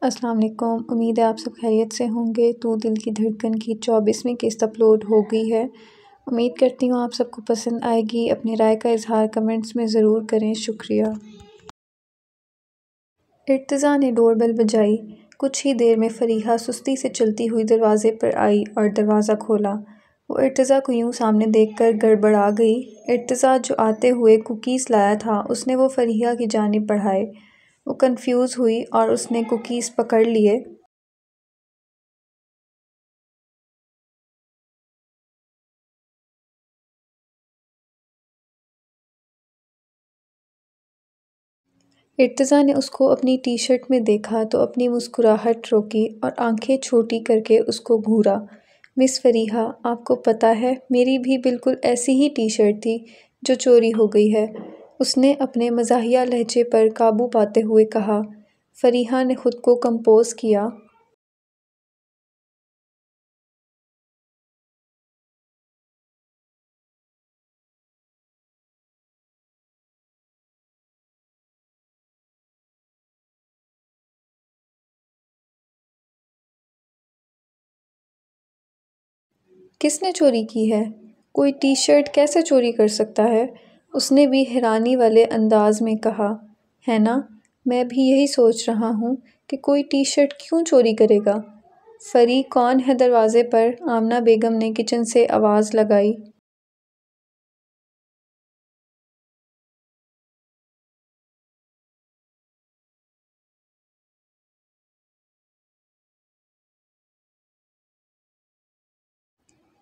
السلام علیکم، امید ہے آپ سب خیریت سے ہوں گے۔ تو دل کی دھڑکن کی 24ویں قسط اپلوڈ ہو گئی ہے۔ امید کرتی ہوں آپ سب کو پسند آئے گی۔ اپنی رائے کا اظہار کمنٹس میں ضرور کریں، شکریہ۔ ارتضیٰ نے ڈور بیل بجائی۔ کچھ ہی دیر میں فریحہ سستی سے چلتی ہوئی دروازے پر آئی اور دروازہ کھولا۔ وہ ارتضیٰ کو یوں سامنے دیکھ کر گڑبڑا گئی۔ ارتضیٰ جو آتے ہوئے کوکیز لایا تھا، اس نے وہ فریحہ کی جانب بڑھائے۔ وہ کنفیوز ہوئی اور اس نے کوکیز پکڑ لیے۔ ارتضیٰ نے اس کو اپنی ٹی شرٹ میں دیکھا تو اپنی مسکراہٹ روکی اور آنکھیں چھوٹی کر کے اس کو گھورا۔ مس فریحہ، آپ کو پتہ ہے میری بھی بالکل ایسی ہی ٹی شرٹ تھی جو چوری ہو گئی ہے، اس نے اپنے مزاحیہ لہجے پر قابو پاتے ہوئے کہا۔ فریحہ نے خود کو کمپوز کیا۔ کس نے چوری کی ہے؟ کوئی ٹی شرٹ کیسے چوری کر سکتا ہے؟ اس نے بھی حیرانی والے انداز میں کہا۔ ہے نا، میں بھی یہی سوچ رہا ہوں کہ کوئی ٹی شرٹ کیوں چوری کرے گا؟ فری، کون ہے دروازے پر؟ آمنہ بیگم نے کچن سے آواز لگائی۔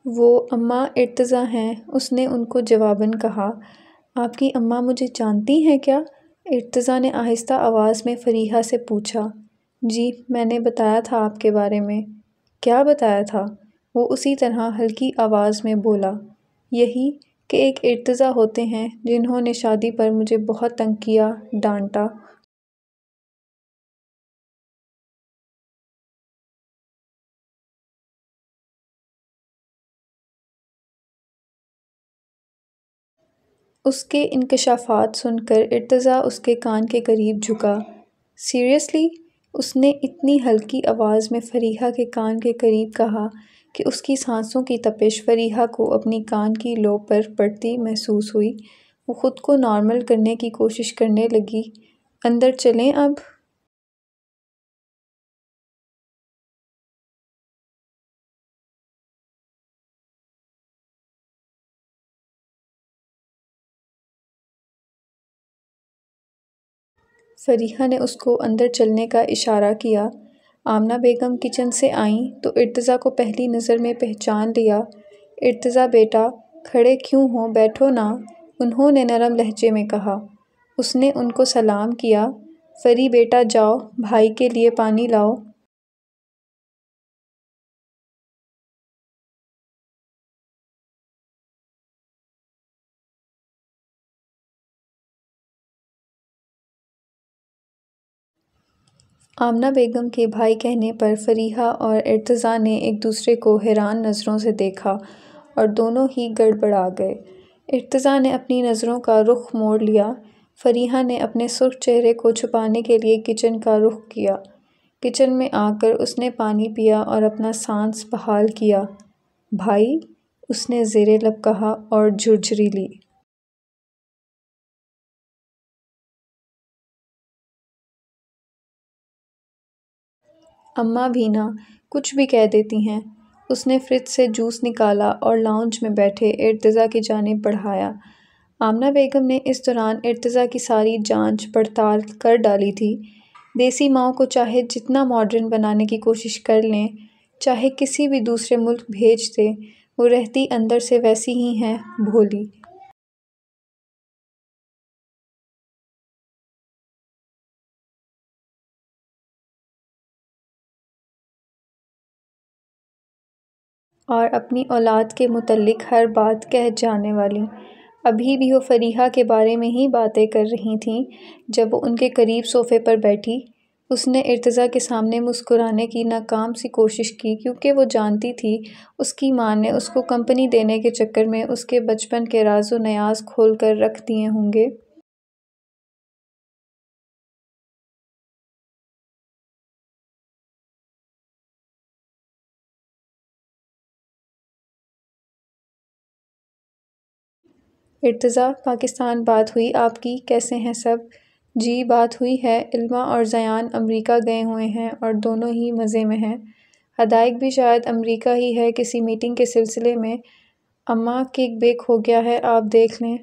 وہ اماں ارتضیٰ ہیں، اس نے ان کو جواباً کہا۔ آپ کی اماں مجھے جانتی ہیں کیا؟ ارتضیٰ نے آہستہ آواز میں فریحہ سے پوچھا۔ جی، میں نے بتایا تھا آپ کے بارے میں۔ کیا بتایا تھا؟ وہ اسی طرح ہلکی آواز میں بولا۔ یہی کہ ایک ارتضیٰ ہوتے ہیں جنہوں نے شادی پر مجھے بہت تنگ کیا، ڈانٹا۔ اس کے انکشافات سن کر ارتضیٰ اس کے کان کے قریب جھکا۔ سیریسلی؟ اس نے اتنی ہلکی آواز میں فریحہ کے کان کے قریب کہا کہ اس کی سانسوں کی تپش فریحہ کو اپنی کان کی لو پر پڑتی محسوس ہوئی۔ وہ خود کو نارمل کرنے کی کوشش کرنے لگی۔ اندر چلیں اب؟ فریحہ نے اس کو اندر چلنے کا اشارہ کیا۔ آمنہ بیگم کچن سے آئیں تو ارتضیٰ کو پہلی نظر میں پہچان لیا۔ ارتضیٰ بیٹا، کھڑے کیوں ہو، بیٹھو نا، انہوں نے نرم لہجے میں کہا۔ اس نے ان کو سلام کیا۔ فری بیٹا جاؤ، بھائی کے لیے پانی لاؤ۔ آمنہ بیگم کے بھائی کہنے پر فریحہ اور ارتضیٰ نے ایک دوسرے کو حیران نظروں سے دیکھا اور دونوں ہی گڑبڑا گئے۔ ارتضیٰ نے اپنی نظروں کا رخ موڑ لیا۔ فریحہ نے اپنے سرخ چہرے کو چھپانے کے لیے کچن کا رخ کیا۔ کچن میں آ کر اس نے پانی پیا اور اپنا سانس بحال کیا۔ بھائی، اس نے زیر لب کہا اور جھرجھری لی۔ اماں بھی نا، کچھ بھی کہہ دیتی ہیں۔ اس نے فریج سے جوس نکالا اور لاؤنج میں بیٹھے ارتضیٰ کی جانب بڑھایا۔ آمنہ بیگم نے اس دوران ارتضیٰ کی ساری جانچ پڑتال کر ڈالی تھی۔ دیسی ماؤں کو چاہے جتنا ماڈرن بنانے کی کوشش کر لیں، چاہے کسی بھی دوسرے ملک بھیج دیں، وہ رہتی اندر سے ویسی ہی ہیں، بھولی۔ اور اپنی اولاد کے متعلق ہر بات کہہ جانے والی۔ ابھی بھی وہ فریحہ کے بارے میں ہی باتیں کر رہی تھیں جب وہ ان کے قریب صوفے پر بیٹھی۔ اس نے ارتضیٰ کے سامنے مسکرانے کی ناکام سی کوشش کی کیونکہ وہ جانتی تھی اس کی ماں نے اس کو کمپنی دینے کے چکر میں اس کے بچپن کے راز و نیاز کھول کر رکھ دیے ہوں گے۔ ارتضیٰ، پاکستان بات ہوئی آپ کی؟ کیسے ہیں سب؟ جی بات ہوئی ہے، علمہ اور زیان امریکہ گئے ہوئے ہیں اور دونوں ہی مزے میں ہیں۔ حدائق بھی شاید امریکہ ہی ہے کسی میٹنگ کے سلسلے میں۔ اماں کیک بیک ہو گیا ہے، آپ دیکھ لیں۔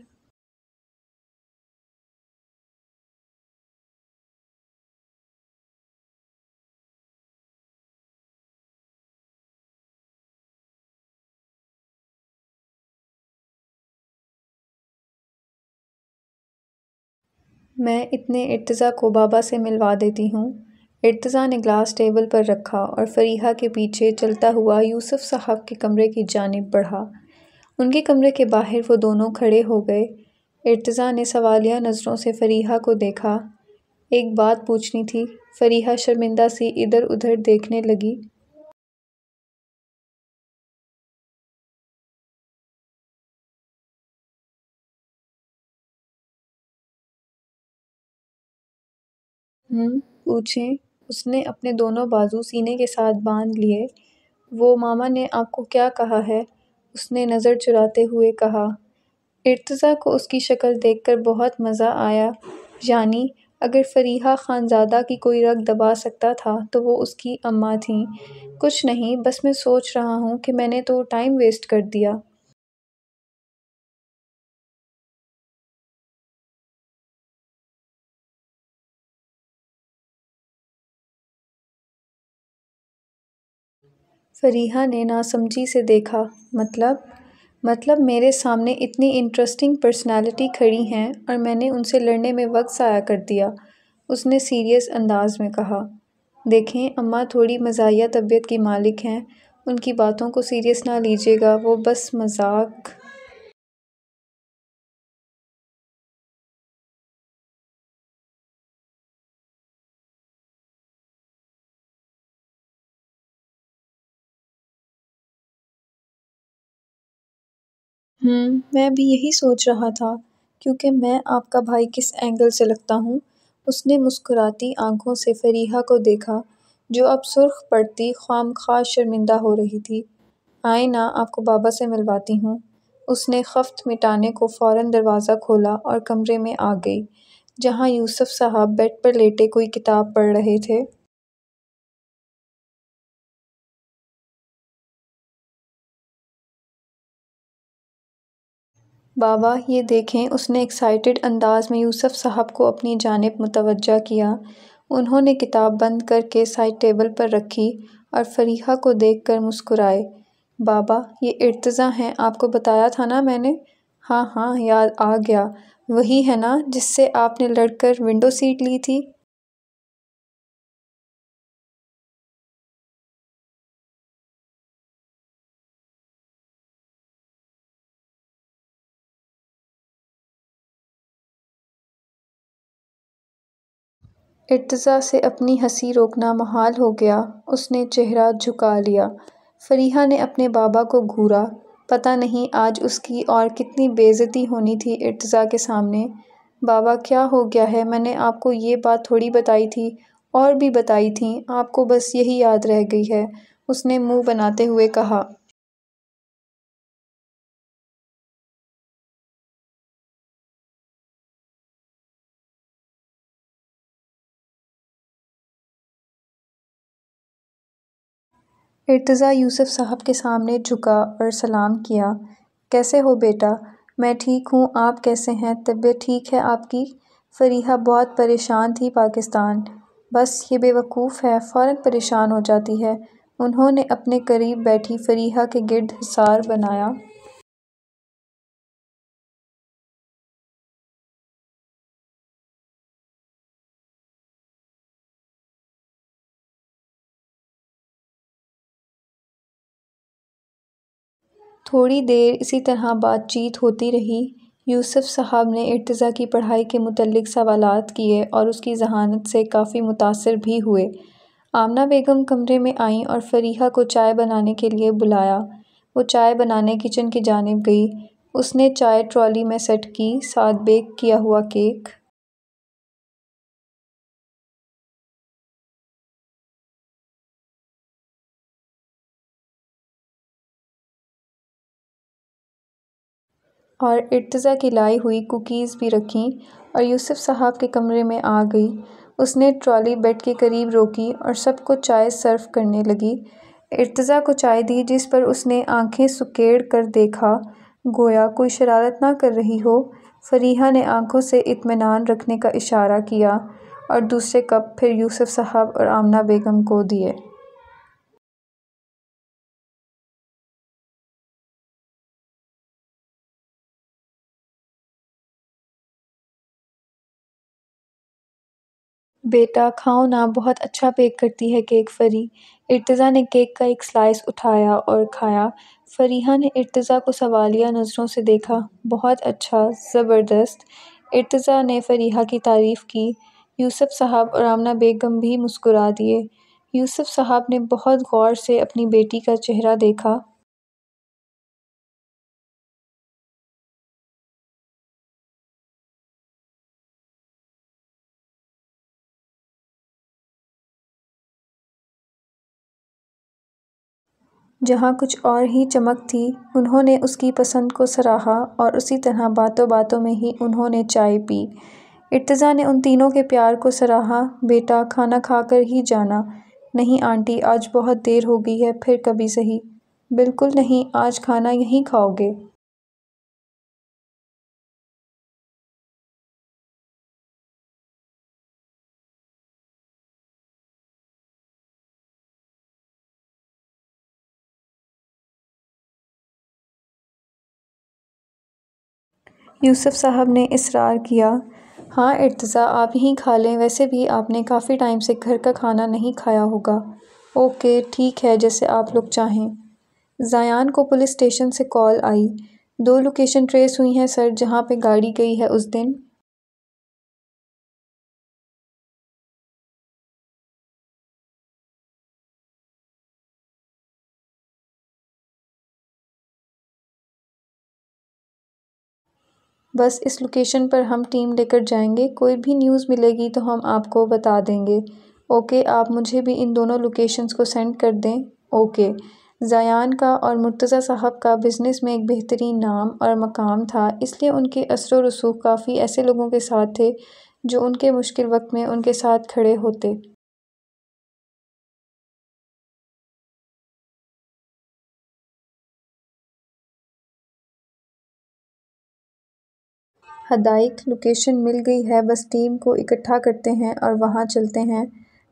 میں اتنے ارتضیٰ کو بابا سے ملوا دیتی ہوں۔ ارتضیٰ نے گلاس ٹیبل پر رکھا اور فریحہ کے پیچھے چلتا ہوا یوسف صاحب کے کمرے کی جانب بڑھا۔ ان کے کمرے کے باہر وہ دونوں کھڑے ہو گئے۔ ارتضیٰ نے سوالیہ نظروں سے فریحہ کو دیکھا۔ ایک بات پوچھنی تھی۔ فریحہ شرمندہ سی ادھر ادھر دیکھنے لگی۔ پوچھیں۔ اس نے اپنے دونوں بازو سینے کے ساتھ باندھ لیے۔ وہ ماما نے آپ کو کیا کہا ہے؟ اس نے نظر چراتے ہوئے کہا۔ ارتضیٰ کو اس کی شکل دیکھ کر بہت مزہ آیا۔ یعنی اگر فریحہ خانزادہ کی کوئی رگ دبا سکتا تھا تو وہ اس کی اماں تھیں۔ کچھ نہیں، بس میں سوچ رہا ہوں کہ میں نے تو ٹائم ویسٹ کر دیا۔ فریحہ نے ناسمجھی سے دیکھا۔ مطلب میرے سامنے اتنی انٹرسٹنگ پرسنالٹی کھڑی ہیں اور میں نے ان سے لڑنے میں وقت ضائع کر دیا۔ اس نے سیریس انداز میں کہا۔ دیکھیں اماں تھوڑی مزاحیہ طبیعت کی مالک ہیں، ان کی باتوں کو سیریس نہ لیجیے گا، وہ بس مذاق۔ میں بھی یہی سوچ رہا تھا، کیونکہ میں آپ کا بھائی کس اینگل سے لگتا ہوں؟ اس نے مسکراتی آنکھوں سے فریحہ کو دیکھا، جو اب سرخ پڑتی خواہ شرمندہ ہو رہی تھی۔ آئیں نا آپ کو بابا سے ملواتی ہوں۔ اس نے خفت مٹانے کو فوراً دروازہ کھولا اور کمرے میں آ گئی، جہاں یوسف صاحب بیڈ پر لیٹے کوئی کتاب پڑھ رہے تھے۔ بابا یہ دیکھیں، اس نے ایکسائٹڈ انداز میں یوسف صاحب کو اپنی جانب متوجہ کیا۔ انہوں نے کتاب بند کر کے سائڈ ٹیبل پر رکھی اور فریحہ کو دیکھ کر مسکرائے۔ بابا یہ ارتضیٰ ہیں، آپ کو بتایا تھا نا میں نے؟ ہاں ہاں یاد آ گیا، وہی ہے نا جس سے آپ نے لڑ کر ونڈو سیٹ لی تھی؟ ارتضیٰ سے اپنی ہنسی روکنا محال ہو گیا۔ اس نے چہرہ جھکا لیا۔ فریحہ نے اپنے بابا کو گھورا۔ پتہ نہیں آج اس کی اور کتنی بے عزتی ہونی تھی ارتضیٰ کے سامنے۔ بابا کیا ہو گیا ہے؟ میں نے آپ کو یہ بات تھوڑی بتائی تھی، اور بھی بتائی تھیں، آپ کو بس یہی یاد رہ گئی ہے، اس نے منہ بناتے ہوئے کہا۔ ارتضیٰ یوسف صاحب کے سامنے جھکا اور سلام کیا۔ کیسے ہو بیٹا؟ میں ٹھیک ہوں، آپ کیسے ہیں؟ طبیعت ٹھیک ہے آپ کی؟ فریحہ بہت پریشان تھی پاکستان۔ بس یہ بے وقوف ہے، فوراً پریشان ہو جاتی ہے۔ انہوں نے اپنے قریب بیٹھی فریحہ کے گرد حصار بنایا۔ تھوڑی دیر اسی طرح بات چیت ہوتی رہی۔ یوسف صاحب نے ارتضیٰ کی پڑھائی کے متعلق سوالات کیے اور اس کی ذہانت سے کافی متاثر بھی ہوئے۔ آمنہ بیگم کمرے میں آئیں اور فریحہ کو چائے بنانے کے لیے بلایا۔ وہ چائے بنانے کچن کی جانب گئی۔ اس نے چائے ٹرالی میں سیٹ کی، ساتھ بیک کیا ہوا کیک۔ اور ارتضیٰ کی لائی ہوئی کوکیز بھی رکھیں اور یوسف صاحب کے کمرے میں آ گئی۔ اس نے ٹرالی بیڈ کے قریب روکی اور سب کو چائے سرو کرنے لگی۔ ارتضیٰ کو چائے دی جس پر اس نے آنکھیں سکیڑ کر دیکھا گویا کوئی شرارت نہ کر رہی ہو۔ فریحہ نے آنکھوں سے اطمینان رکھنے کا اشارہ کیا اور دوسرے کپ پھر یوسف صاحب اور آمنہ بیگم کو دیے۔ بیٹا کھاؤ نا، بہت اچھا بیک کرتی ہے کیک فری۔ ارتضیٰ نے کیک کا ایک سلائس اٹھایا اور کھایا۔ فریحہ نے ارتضیٰ کو سوالیہ نظروں سے دیکھا۔ بہت اچھا، زبردست۔ ارتضیٰ نے فریحہ کی تعریف کی۔ یوسف صاحب اور آمنہ بیگم بھی مسکرا دیے۔ یوسف صاحب نے بہت غور سے اپنی بیٹی کا چہرہ دیکھا۔ جہاں کچھ اور ہی چمک تھی، انہوں نے اس کی پسند کو سراہا اور اسی طرح باتوں باتوں میں ہی انہوں نے چائے پی۔ ارتضیٰ نے ان تینوں کے پیار کو سراہا۔ بیٹا کھانا کھا کر ہی جانا۔ نہیں آنٹی، آج بہت دیر ہو گئی ہے، پھر کبھی سہی۔ بالکل نہیں، آج کھانا یہیں کھاؤ گے۔ یوسف صاحب نے اصرار کیا۔ ہاں ارتضیٰ، آپ یہیں کھا لیں، ویسے بھی آپ نے کافی ٹائم سے گھر کا کھانا نہیں کھایا ہوگا۔ اوکے ٹھیک ہے، جیسے آپ لوگ چاہیں۔ زیان کو پولیس اسٹیشن سے کال آئی۔ 2 لوکیشن ٹریس ہوئی ہیں سر، جہاں پہ گاڑی گئی ہے اس دن۔ بس اس لوکیشن پر ہم ٹیم لے کر جائیں گے، کوئی بھی نیوز ملے گی تو ہم آپ کو بتا دیں گے۔ اوکے، آپ مجھے بھی ان دونوں لوکیشنز کو سینڈ کر دیں۔ اوکے۔ زیان کا اور مرتضیٰ صاحب کا بزنس میں ایک بہترین نام اور مقام تھا، اس لیے ان کے اثر و رسوخ کافی ایسے لوگوں کے ساتھ تھے جو ان کے مشکل وقت میں ان کے ساتھ کھڑے ہوتے۔ حدائق لوکیشن مل گئی ہے، بس ٹیم کو اکٹھا کرتے ہیں اور وہاں چلتے ہیں۔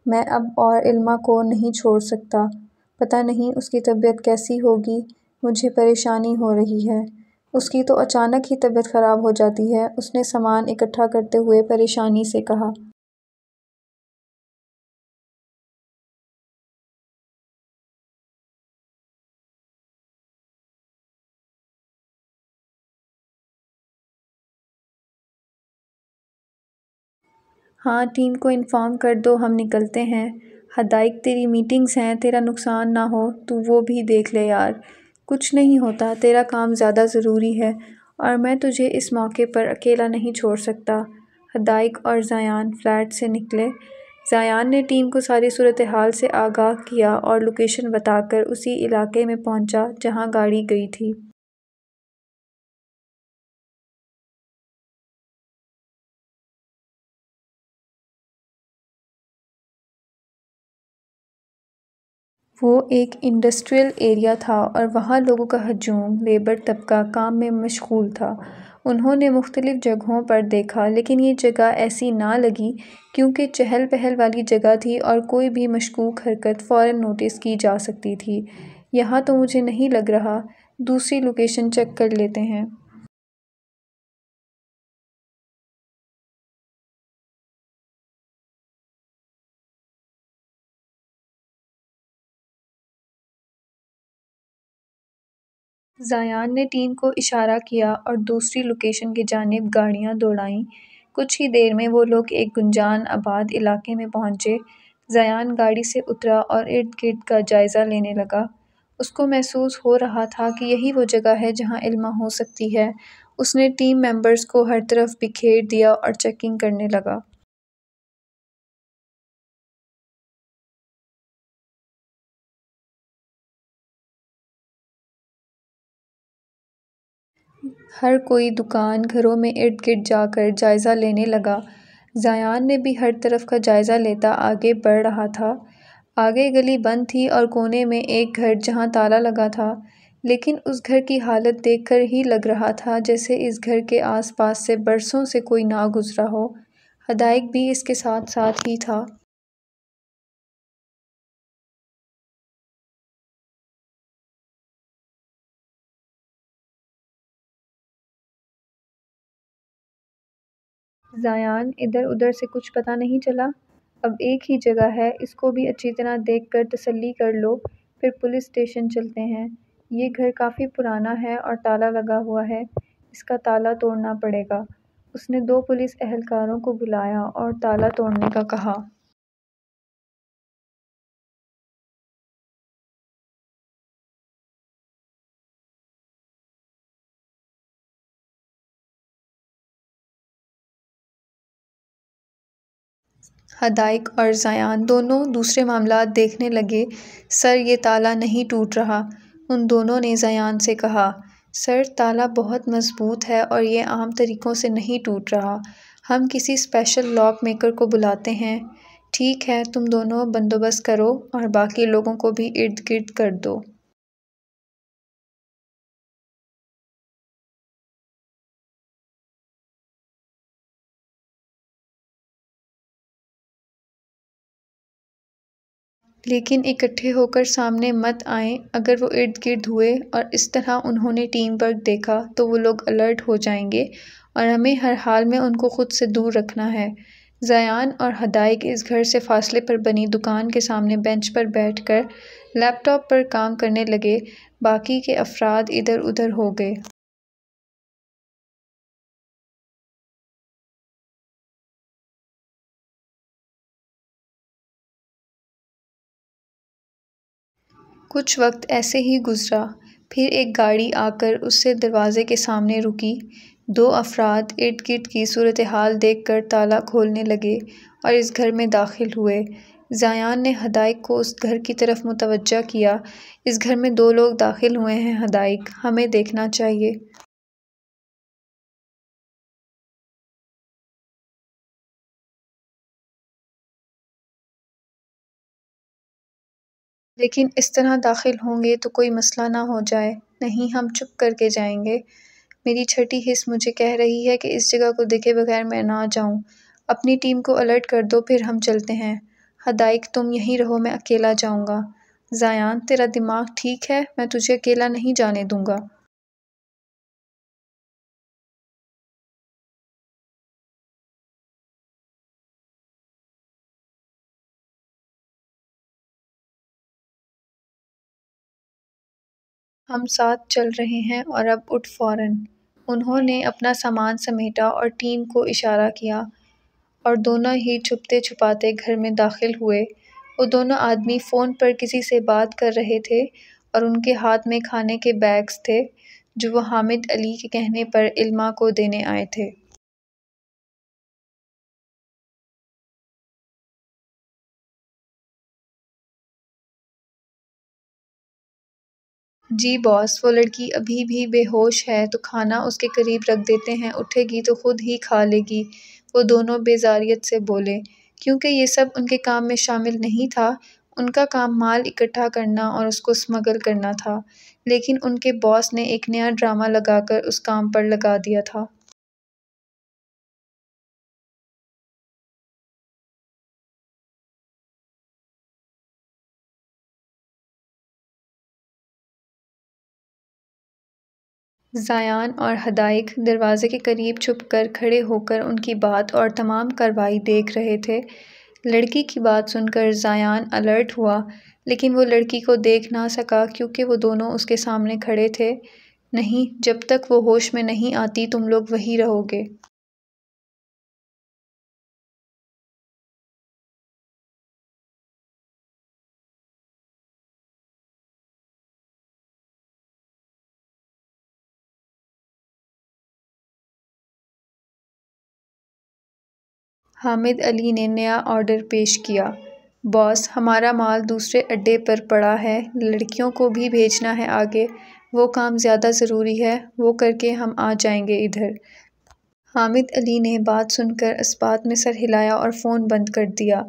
میں اب اور علمہ کو نہیں چھوڑ سکتا۔ پتہ نہیں اس کی طبیعت کیسی ہوگی، مجھے پریشانی ہو رہی ہے۔ اس کی تو اچانک ہی طبیعت خراب ہو جاتی ہے، اس نے سامان اکٹھا کرتے ہوئے پریشانی سے کہا۔ ہاں ٹیم کو انفارم کر دو، ہم نکلتے ہیں۔ حدائق تیری میٹنگز ہیں، تیرا نقصان نہ ہو تو وہ بھی دیکھ لے یار۔ کچھ نہیں ہوتا، تیرا کام زیادہ ضروری ہے اور میں تجھے اس موقع پر اکیلا نہیں چھوڑ سکتا۔ حدائق اور زیان فلیٹ سے نکلے۔ زیان نے ٹیم کو ساری صورتحال سے آگاہ کیا اور لوکیشن بتا کر اسی علاقے میں پہنچا جہاں گاڑی گئی تھی۔ وہ ایک انڈسٹریل ایریا تھا اور وہاں لوگوں کا ہجوم، لیبر طبقہ کام میں مشغول تھا۔ انہوں نے مختلف جگہوں پر دیکھا لیکن یہ جگہ ایسی نہ لگی کیونکہ چہل پہل والی جگہ تھی اور کوئی بھی مشکوک حرکت فوراً نوٹس کی جا سکتی تھی۔ یہاں تو مجھے نہیں لگ رہا، دوسری لوکیشن چیک کر لیتے ہیں۔ زیان نے ٹیم کو اشارہ کیا اور دوسری لوکیشن کی جانب گاڑیاں دوڑائیں۔ کچھ ہی دیر میں وہ لوگ ایک گنجان آباد علاقے میں پہنچے۔ زیان گاڑی سے اترا اور ارد گرد کا جائزہ لینے لگا۔ اس کو محسوس ہو رہا تھا کہ یہی وہ جگہ ہے جہاں علمہ ہو سکتی ہے۔ اس نے ٹیم ممبرز کو ہر طرف بکھیر دیا اور چیکنگ کرنے لگا۔ ہر کوئی دکان گھروں میں ارد گرد جا کر جائزہ لینے لگا۔ زیان نے بھی ہر طرف کا جائزہ لیتا آگے بڑھ رہا تھا۔ آگے گلی بند تھی اور کونے میں ایک گھر جہاں تالا لگا تھا، لیکن اس گھر کی حالت دیکھ کر ہی لگ رہا تھا جیسے اس گھر کے آس پاس سے برسوں سے کوئی نہ گزرا ہو۔ حدائق بھی اس کے ساتھ ساتھ ہی تھا۔ زیان، ادھر ادھر سے کچھ پتہ نہیں چلا؟ اب ایک ہی جگہ ہے، اس کو بھی اچھی طرح دیکھ کر تسلی کر لو، پھر پولیس اسٹیشن چلتے ہیں۔ یہ گھر کافی پرانا ہے اور تالا لگا ہوا ہے، اس کا تالا توڑنا پڑے گا۔ اس نے 2 پولیس اہلکاروں کو بلایا اور تالا توڑنے کا کہا۔ حدائق اور زیان دونوں دوسرے معاملات دیکھنے لگے۔ سر، یہ تالا نہیں ٹوٹ رہا۔ ان دونوں نے زیان سے کہا۔ سر، تالا بہت مضبوط ہے اور یہ عام طریقوں سے نہیں ٹوٹ رہا۔ ہم کسی اسپیشل لاک میکر کو بلاتے ہیں۔ ٹھیک ہے، تم دونوں بندوبست کرو اور باقی لوگوں کو بھی ارد گرد کر دو۔ لیکن اکٹھے ہو کر سامنے مت آئیں۔ اگر وہ ارد گرد ہوئے اور اس طرح انہوں نے ٹیم ورک دیکھا تو وہ لوگ الرٹ ہو جائیں گے اور ہمیں ہر حال میں ان کو خود سے دور رکھنا ہے۔ زیان اور حدائق اس گھر سے فاصلے پر بنی دکان کے سامنے بینچ پر بیٹھ کر لیپ ٹاپ پر کام کرنے لگے۔ باقی کے افراد ادھر ادھر ہو گئے۔ کچھ وقت ایسے ہی گزرا، پھر ایک گاڑی آ کر اس سے دروازے کے سامنے رکی۔ 2 افراد ارد گرد کی صورتحال دیکھ کر تالا کھولنے لگے اور اس گھر میں داخل ہوئے۔ زیان نے حدائق کو اس گھر کی طرف متوجہ کیا۔ اس گھر میں 2 لوگ داخل ہوئے ہیں حدائق، ہمیں دیکھنا چاہیے۔ لیکن اس طرح داخل ہوں گے تو کوئی مسئلہ نہ ہو جائے۔ نہیں، ہم چپ کر کے جائیں گے۔ میری چھٹی حس مجھے کہہ رہی ہے کہ اس جگہ کو دیکھے بغیر میں نہ جاؤں۔ اپنی ٹیم کو الرٹ کر دو، پھر ہم چلتے ہیں۔ حدائق، تم یہیں رہو، میں اکیلا جاؤں گا۔ زیان، تیرا دماغ ٹھیک ہے؟ میں تجھے اکیلا نہیں جانے دوں گا۔ ہم ساتھ چل رہے ہیں اور اب اٹھ فوراً۔ انہوں نے اپنا سامان سمیٹا اور ٹیم کو اشارہ کیا اور دونوں ہی چھپتے چھپاتے گھر میں داخل ہوئے۔ وہ دونوں آدمی فون پر کسی سے بات کر رہے تھے اور ان کے ہاتھ میں کھانے کے بیگز تھے جو وہ حامد علی کے کہنے پر علماء کو دینے آئے تھے۔ جی باس، وہ لڑکی ابھی بھی بے ہوش ہے تو کھانا اس کے قریب رکھ دیتے ہیں، اٹھے گی تو خود ہی کھا لے گی، وہ دونوں بیزاریت سے بولے۔ کیونکہ یہ سب ان کے کام میں شامل نہیں تھا، ان کا کام مال اکٹھا کرنا اور اس کو اسمگل کرنا تھا، لیکن ان کے باس نے ایک نیا ڈرامہ لگا کر اس کام پر لگا دیا تھا۔ زیان اور حدائق دروازے کے قریب چھپ کر کھڑے ہو کر ان کی بات اور تمام کارروائی دیکھ رہے تھے۔ لڑکی کی بات سن کر زیان الرٹ ہوا، لیکن وہ لڑکی کو دیکھ نہ سکا کیونکہ وہ دونوں اس کے سامنے کھڑے تھے۔ نہیں، جب تک وہ ہوش میں نہیں آتی تم لوگ وہیں رہو گے۔ حامد علی نے نیا آرڈر پیش کیا۔ باس، ہمارا مال دوسرے اڈے پر پڑا ہے، لڑکیوں کو بھی بھیجنا ہے آگے۔ وہ کام زیادہ ضروری ہے، وہ کر کے ہم آ جائیں گے ادھر۔ حامد علی نے بات سن کر اثبات میں سر ہلایا اور فون بند کر دیا۔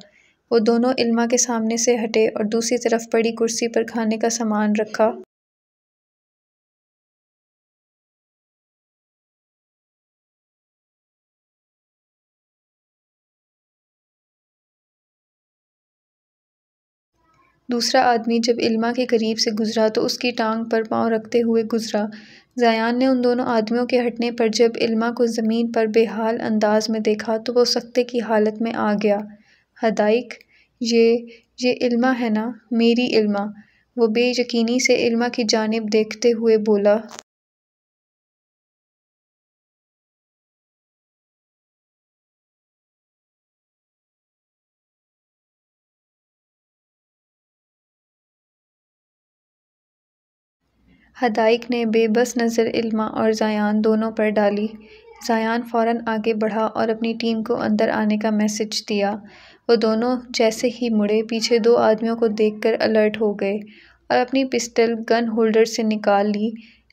وہ دونوں علما کے سامنے سے ہٹے اور دوسری طرف پڑی کرسی پر کھانے کا سامان رکھا۔ دوسرا آدمی جب علما کے قریب سے گزرا تو اس کی ٹانگ پر پاؤں رکھتے ہوئے گزرا۔ زیان نے ان دونوں آدمیوں کے ہٹنے پر جب علما کو زمین پر بے حال انداز میں دیکھا تو وہ سکتے کی حالت میں آ گیا۔ حدائق، یہ علما ہے نا، میری علما؟ وہ بے یقینی سے علما کی جانب دیکھتے ہوئے بولا۔ حدائق نے بے بس نظر علما اور زیان دونوں پر ڈالی۔ زیان فوراً آگے بڑھا اور اپنی ٹیم کو اندر آنے کا میسج دیا۔ وہ دونوں جیسے ہی مڑے پیچھے دو آدمیوں کو دیکھ کر الرٹ ہو گئے اور اپنی پسٹل گن ہولڈر سے نکال لی۔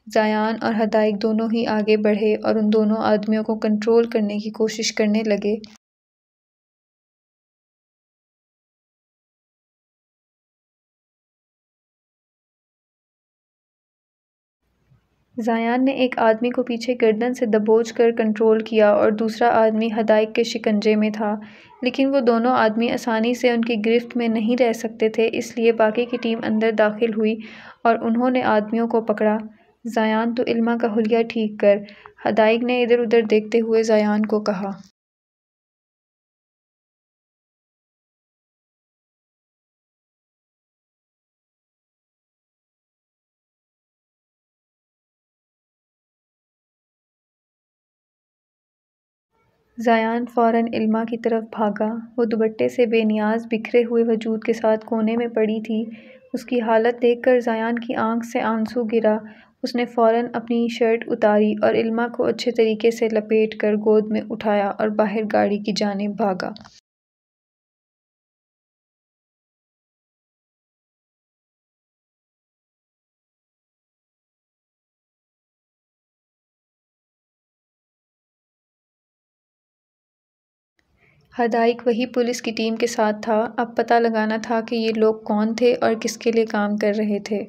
زیان اور حدائق دونوں ہی آگے بڑھے اور ان دونوں آدمیوں کو کنٹرول کرنے کی کوشش کرنے لگے۔ زیان نے ایک آدمی کو پیچھے گردن سے دبوچ کر کنٹرول کیا اور دوسرا آدمی حدائق کے شکنجے میں تھا، لیکن وہ دونوں آدمی آسانی سے ان کی گرفت میں نہیں رہ سکتے تھے، اس لیے باقی کی ٹیم اندر داخل ہوئی اور انہوں نے آدمیوں کو پکڑا۔ زیان تو علما کا حلیہ ٹھیک کر، حدائق نے ادھر ادھر دیکھتے ہوئے زیان کو کہا۔ زیان فوراً علما کی طرف بھاگا۔ وہ دوپٹے سے بے نیاز بکھرے ہوئے وجود کے ساتھ کونے میں پڑی تھی۔ اس کی حالت دیکھ کر زیان کی آنکھ سے آنسو گرا۔ اس نے فوراً اپنی شرٹ اتاری اور علما کو اچھے طریقے سے لپیٹ کر گود میں اٹھایا اور باہر گاڑی کی جانب بھاگا۔ حدائق وہی پولیس کی ٹیم کے ساتھ تھا۔ اب پتہ لگانا تھا کہ یہ لوگ کون تھے اور کس کے لیے کام کر رہے تھے۔